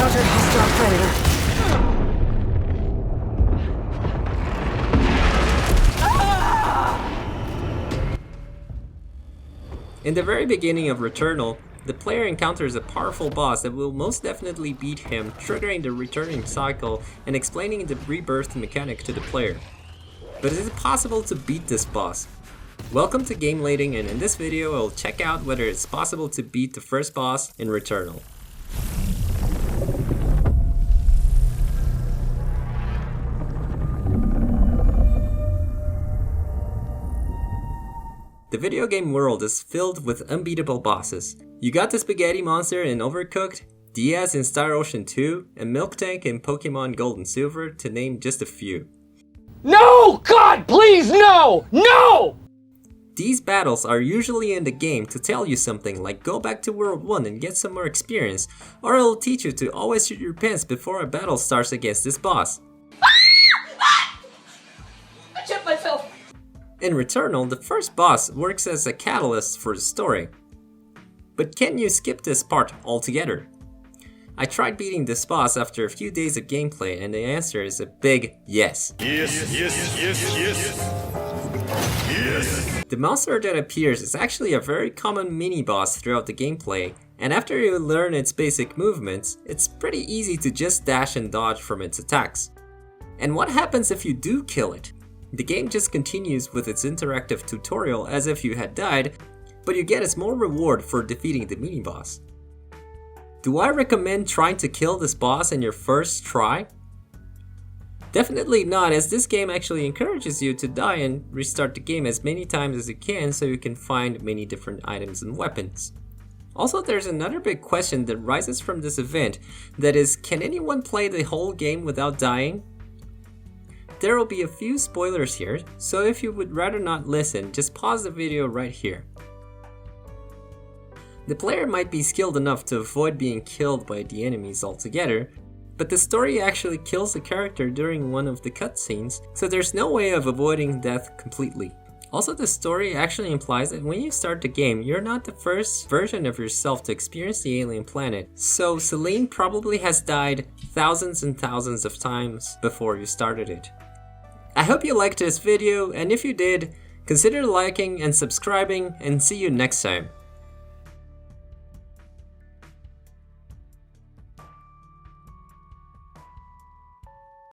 encountered hostile predator. In the very beginning of Returnal, the player encounters a powerful boss that will most definitely beat him, triggering the returning cycle and explaining the rebirth mechanic to the player. But is it possible to beat this boss? Welcome to Game Lading, and in this video I'll check out whether it's possible to beat the first boss in Returnal. The video game world is filled with unbeatable bosses. You got the Spaghetti Monster in Overcooked, Diaz in Star Ocean 2, and Milk Tank in Pokemon Gold and Silver, to name just a few. No! God, please, no! No! These battles are usually in the game to tell you something like go back to World 1 and get some more experience, or it'll teach you to always shoot your pants before a battle starts against this boss. I chipped myself! In Returnal, the first boss works as a catalyst for the story. But can you skip this part altogether? I tried beating this boss after a few days of gameplay, and the answer is a big yes. Yes. The monster that appears is actually a very common mini-boss throughout the gameplay, and after you learn its basic movements, it's pretty easy to just dash and dodge from its attacks. And what happens if you do kill it? The game just continues with its interactive tutorial as if you had died, but you get a small reward for defeating the mini-boss. Do I recommend trying to kill this boss in your first try? Definitely not, as this game actually encourages you to die and restart the game as many times as you can so you can find many different items and weapons. Also, there's another big question that rises from this event, that is, can anyone play the whole game without dying? There will be a few spoilers here, so if you would rather not listen, just pause the video right here. The player might be skilled enough to avoid being killed by the enemies altogether, but the story actually kills the character during one of the cutscenes, so there's no way of avoiding death completely. Also, the story actually implies that when you start the game, you're not the first version of yourself to experience the alien planet, so Celine probably has died thousands and thousands of times before you started it. I hope you liked this video, and if you did, consider liking and subscribing, and see you next time.